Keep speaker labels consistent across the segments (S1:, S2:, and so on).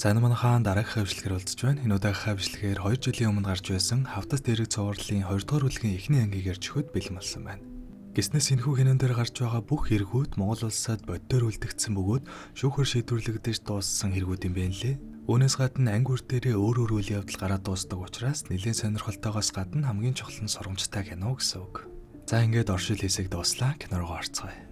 S1: Сайн манайхаа дараагийн хавьчлэгээр уулзж байна. Энэ удаагийн хавьчлэгээр 2 жилийн өмнө гарч байсан Хавтас дээрэг цувралын 2 дугаар бүлгийн эхний ангийг ярьж өгөхөд бэлэн болсон байна. Гиснээс энэхүү хинэн дээр гарч байгаа бүх хэрэгүүд Монгол улсад боддоор үлдэгдсэн бөгөөд шүүхээр шийдвэрлэгдэж дууссан хэрэгүүд юм байна лээ. Үүнээс гадна анги үр дээрээ өөр үйл явдал гараад дуусдаг учраас нэлээд сонирхолтойгоос гадна хамгийн чухал нь сургамжтай кино гэсэн үг. За ингээд оршил хэсэг дуслаа, кино руу орцгоё.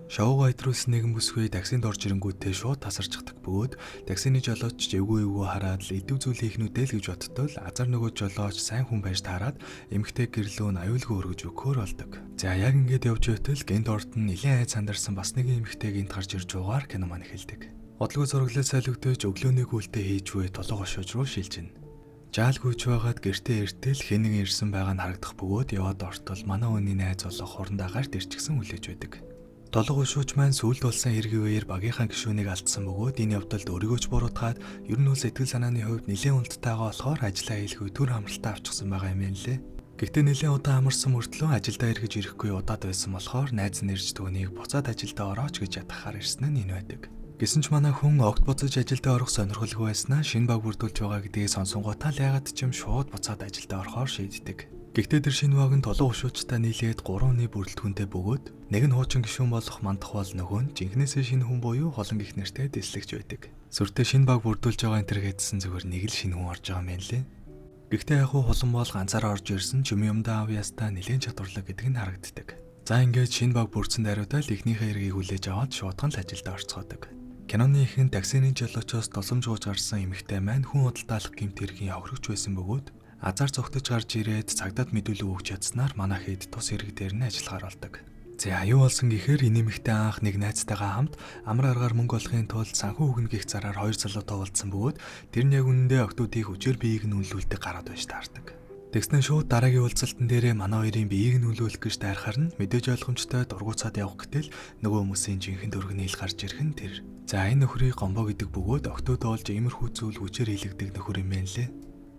S1: Шоуг айдруулсан нэгэн бүсгүй таксинд орж ирэнгүүтээ шууд тасарчдаг бөгөөд таксины жолооч эвгүй хараад л идэв зүйл хийхнүүдээ л гэж бодтол азар нөгөө жолооч сайн хүн байж таарад эмгтэй гэрлөө аюулгүй өргөж өгөхөр болдог. За яг ингээд явж байтал гэнт орд нь нэлээд айд сандарсан бас нэгэн эмгтэй гэнт гарч ирж угаар кино маань эхэлдэг. Одлого зураглал солигдож өглөөний гүйлтээ хийж буй толгой шууж руу шилжинэ. Жаал гүйж байгаад гэртээ иртэл хэн нэгэн ирсэн байгаа нь харагдах бөгөөд яваад ортол манай өний найз олох хурандаа гарт ирчихсэн хүлээж байдаг. Толгой шууч маань сүлд болсон хэргийн үеэр багийнхаа гишүүнийг алдсан бөгөөд энэ явдалд өөрийгөө ч буруутгаад ер нь бол сэтгэл санааны хувьд нэлээд унттайгаа болохоор ажиллаа хийлгүй төр хамралтаа авчихсан байгаа юм байна лээ. Гэхдээ нэлээд удаа амарсан мөртлөө ажилдаа эргэж ирэхгүй удаад байсан болохоор найз нэрж түүнийг буцаад ажилдаа орооч гэж ятгахаар ирсэн нь энэ байдаг. Гэсэн ч манай хүн огт буцаж ажилдаа орох сонирхолгүй байснаа шинэ баг бүрдүүлж байгаа гэдгийг сонсонгуудаа л яагаад ч юм шууд буцаад ажилдаа орохоор шийддэг. Гэхдээ тэр шинэ баг нь толгой ушуучтай нийлээд 3 өний бүрэлдэхүүнтэй бөгөөд нэг нь хуучин гишүүн болох мандах бол нөгөө нь жинхнээсээ шинэ хүн буюу холон гих нэртэй дэслэгч байдаг. Сүртэй шинэ баг бүрдүүлж байгаа энэ төр гэдсэн зүгээр нэг л шинэ хүн орж байгаа юм байна лээ. Гэхдээ яг холон бол ганцаараа орж ирсэн ч юмдаа авьяастаа нэлээд чадварлаг гэдэг нь харагддаг. За ингээд шинэ баг бүрдсэн даруйдаа л ихнийхээ эргийг хүлээж аваад шуудхан л ажилдаа орцгоодог. Киноны ихэнд таксины жолоочоос тосомж гууж гарсан эмэгтэй маань хүн худалдаалах гэмт хэргийн хохирогч байсан бөгөөд азар цогтож гарч ирээд цагдаад мэдүүлэг өгч чадсанаар манай хэд тус хэрэг дээр нь ажиллахаар болдог. За аюу болсон гэхээр энэ эмэгтэй анх нэг найзтайгаа хамт амар аргаар мөнгө олохын тулд санхүү өгнө гэх зараар хоёр залуутай уулзсан бөгөөд тэр нь яг үнэндээ октоодыг хүчээр биеийг нь үнэлүүлдэг гараад байж таардаг. Тэгснэ шууд дараагийн уулзалтан дээрээ манай хоёрын биеийг нь үнэлүүлэх гэж дайрахаар нь мэдээж ойлгомжтой дургуцаад явах гэтэл нөгөө хүмүүсийн жинхэнэ дөргөнийл гарч ирэх нь тэр. За энэ нөхрийг гомбо гэдэг бөгөөд октоод олж иймэрхүү зүйл хүчээр хийлэгдэг нөхөр юм байна лээ.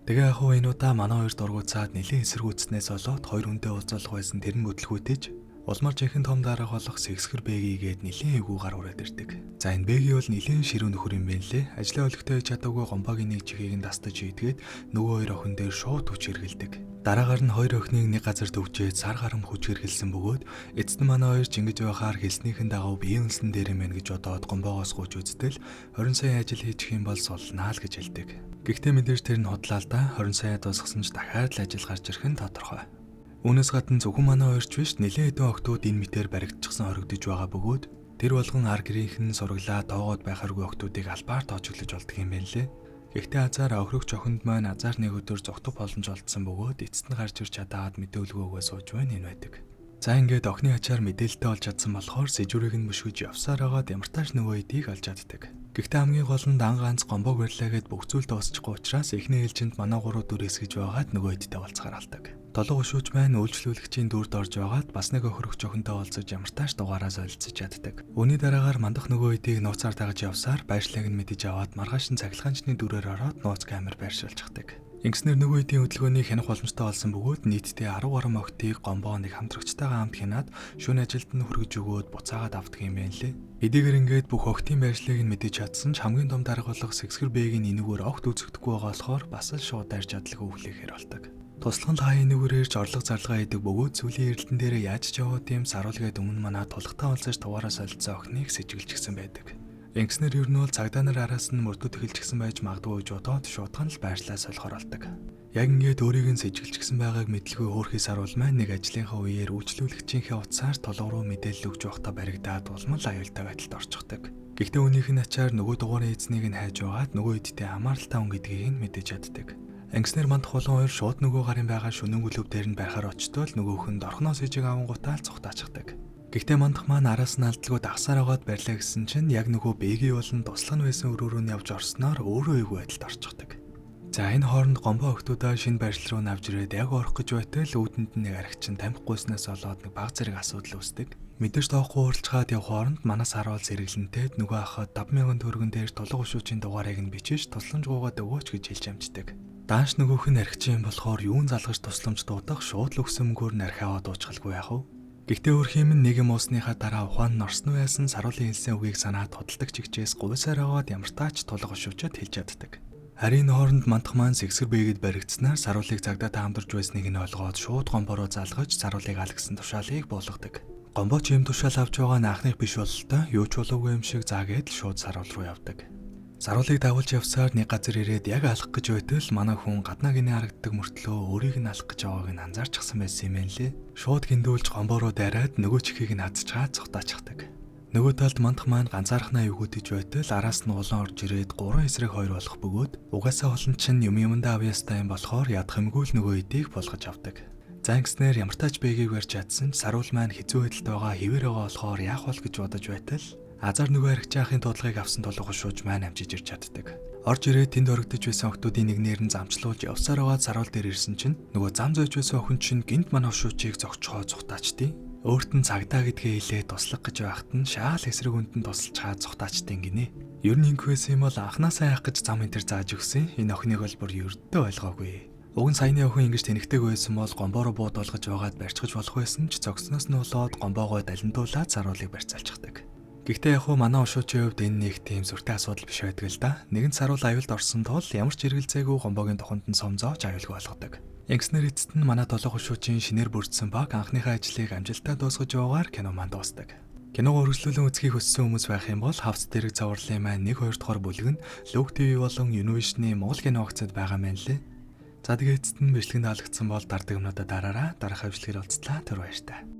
S1: Тэгээ яг энэ удаа манай хоёр дургуцаад нэлээд эсэргүүцснээс болоод хоёр хүндээ уулзах байсан тэр нь бүтлгүүтэж улмаар жинхэнэ том дарга болох Сэксгэр бэгийг гээд нэлээд эвгүй гар ураад ирдэг. За энэ бэги бол нэлээд ширүүн нөхөр юм байна лээ. Ажлаа өлегтэй чадаагүй гомбогийн нэг чихийг нь дастаж ийдгээд нөгөө хоёр охин дээр шууд хүч хэргэлдэг. Дараагаар нь хоёр охиныг нэг газар төвчээд сар гарам хүч хэргэлсэн бөгөөд эцэст нь манай хоёр жингэж байхаар хэлснийхэн дагав биеийн үнсэн дээр юм гэж бодоод гомбоогоос гууж үзтэл 20 сая ажил хийчих юм бол сулнаа л гэж хэлдэг. Гэхдээ мэдээж тэр нь худлаа л да 20 сая дуусгасан ч дахиад л ажил гарч ирэх нь тодорхой. Үүнээс гадна зөвхөн манай хоёрч биш нэлээд хэдэн охтууд энэ мэтээр баригдчихсан хоригдож байгаа бөгөөд тэр болгон ар гэрийнх нь сураглаа тоогоод байхааргүй охтуудыг албаар тоочглож болдго юм байна лээ. Гэхдээ азар охирогч охинд маань азар нэг өдөр зогтөв боломж олдсон бөгөөд эцэст нь гарч ирж чадаад мэдээлгүй өгөө сууж байна энэ байдаг. За ингээд охины ачаар мэдээлэлтэй болж чадсан болохоор сэжүүрийг нь мөшгөж явсаар агаад ямартааш нөгөө эдийг олж чаддаг. Гэхдээ хамгийн гол нь дан ганц гомбог барьлаагээд бүх зүйл дуусчихгүй учраас эхний ээлжинд манай 3-4 эсгэж байгаад нөгөө эдтэй болцохоор алдаг. Толгой ушууч маань үйлчлүүлэгчийн дүрд орж байгаад бас нэг охирогч охинтой олзож ямартааш дугаараас олцож чаддаг. Үүний дараагаар мандах нөгөө эдийг нууцаар дагаж явсаар байршлыг нь мэдэж аваад маргааш нь цахилгаанчны дүрээр ороод нууц камер байршуулж чаддаг. Ингэснээр нөгөө эдийн хөдөлгөөний хянах боломжтой болсон бөгөөд нийтдээ 10 гаруй охтыг гомбоо нэг хамтрагчтайгаа хамт хянаад шөнө ажилд нь хүргэж өгөөд буцаагаад авдаг юм байна лээ. Эдийгээр ингээд бүх охтын байршлыг нь мэдэж чадсан ч хамгийн том дарга болох Сэксгэр бэгийн энэгээр огт үзэгдэхгүй байгаа болохоор бас л шууд дайрч чадлагүй хүлээхээр болдог. Туслахын хаяа нүгээрж орлого зарлага хийдэг бөгөөд сүлийн эрдэлтэн дээр яаж ч яваад юм саруулгээд өмнө манаа тулхтаа олзож туваараа солилцсон охиныг сэжиглчихсэн байдаг. Ингэснээр ер нь бол цагдаа нар араас нь мөрдөд эхэлчихсэн байж магадгүй гэж бодоод шуудхан л байршлаа солихоор болдог. Яг ингээд өөрийг нь сэжиглчихсэн байгааг мэдлгүй хөөрхий саруул маань нэг ажлынхаа үеэр үйлчлүүлэгчийнхээ утсаар толгой руу мэдээлэл өгж байхдаа баригдаад улмал аюултай байдалд орчихдог. Гэхдээ үүнийх нь ачаар нөгөө дугаарын эзнийг нь хайж байгаад нөгөө эдтэй амааралтай хүн гэдгийг нь мэдэж чаддаг. Ингэснээр манд хулан хоёр шууд нөгөө гарын байгаа шөнөн гөлөв дээр нь байхаар очтол нөгөөх нь дорхноос ижиг авангуутаа л цухтаачдаг. Гэхдээ мандах маань араас нь алдалгүй дагсаар агаад барьлаа гэсэн чинь яг нөгөө бэгийн болон туслах нь байсан өрөө рүү нь явж орсноор өөрөө эвгүй байдалд орчихдаг. За энэ хооронд гомбо охтуудаа шинэ байршил руу навж ирээд яг орох гэж байтал үүдэнд нь нэг аригчин тамхиггүйснээс болоод нэг баг зэрэг асуудал үүсдэг. Мэдээж тоохгүй уралцгаад явх хооронд манас харуул зэрэглэнтэй нөгөө ахад 50,000 төгрөгөн дээр тулга ушуучийн дугаарыг нь бичиж тусламж гуугаад өгөөч гэж хэлж амждаг. Дааш нөгөөх нь аригчин болохоор юун залгаж тусламж дуудах шууд л өгсөн мөнгөөр нь архиаваа дуучгалгүй яах вэ? Гэхдээ өөрхийн минь нэгэн уусныхаа дараа ухаан нь орсон байсан саруулын хэлсэн үгийг санаад худалдаг чигчээс гуйсаар аваад ямар тач тулга шивчэд хэлж чаддаг. Харин хооронд мандах маань сэгсэр бийгэд баригдсанаар саруулыг цагдаа таамдарж байсныг нь ойлгоод шууд гомбороо залгаж саруулыг алгасан тушаалыг буулгадаг. Гомбоо ч юм тушаал авч байгаа нь анхных биш бололтой юу ч болоогүй юм шиг заагээд шууд саруул руу явдаг. Саруулыг дагуулж явсаар нэг газар ирээд яг алах гэж байтал манай хүн гаднаа гинэ харагддаг мөртлөө өөрийг нь алах гэж байгааг нь анзаарчихсан байсан юм лээ. Шууд гиндүүлж гомбороо дайраад нөгөө чихийг нь хадцчаад цухтаачдаг. Нөгөө талд мандах маань ганцаархнаа югүүдэж байтал араас нь улаан орж ирээд 3 эсрэг 2 болох бөгөөд угаасаа олон чинь юмдаа авьяастай юм болохоор ядах юмгүй л нөгөө эдийг болгож авдаг. Зангснэр ямар тач бэгийг барьж чадсан саруул маань хэцүү байдалд байгаа хിവэр байгаа болохоор яах вэ гэж бодож байтал азар нөгөө аригчаахын тулгыг авсан тулгуур шууж маань амжиж ирж чаддаг. Орж ирээд тэнд орогдож байсан охтуудын нэгнээр нь замчлуулж явсаар байгаа саруул дээр ирсэн чинь нөгөө зам зойж байсан охин чинь гинт манай шуучийг зогчхоо цухтаачдیں۔ Өөрт нь цагдаа гэдгээ хэлээд туслах гэж байхад нь шаал эсрэг хүнд нь тусалж хаа цухтаачдیں гинэ. Ер нь ингэхээс юм бол анханасаа яах гэж зам энэ төр зааж өгсөн. Энэ охиныг бол бүр ердөө ойлгоогүй. Уг нь саяны охин ингэж тэнэгтэйг байсан бол гомбоороо бууд болгож байгаад барьцгаж болох байсан ч зогсноос нь болоод гомбоогоо далентуулаад саруулыг барьцаалчихдаг. Гэхдээ яг хуу манай ушуучийн хувьд энэ нэг тийм сүртэй асуудал биш байдаг л да. Нэгэн саруул аюулд орсон тул ямар ч эргэлзээгүй гомбоогийн туханд нь сомзоож аюулгүй болгодог. Ингэснээр эцэст нь манай толгой ушуучийн шинээр бүрдсэн баг анхныхаа ажлыг амжилттай дуусгаж байгаагаар кино маань дуустдаг. Киног үргэлжлүүлэн үзхийг хүссэн хүмүүс байх юм бол хавц дэрэг цавралын маань 1-2 дугаар бүлэг нь Look TV болон Univision-ийн Монгол кино хавцад байгаа мэн лээ. За тэгээд эцэст нь бичлэгэнд таалагдсан бол дардаг юмнуудаа дараараа дараах хавьчлэгээр уулзлаа. Түр баярлалаа.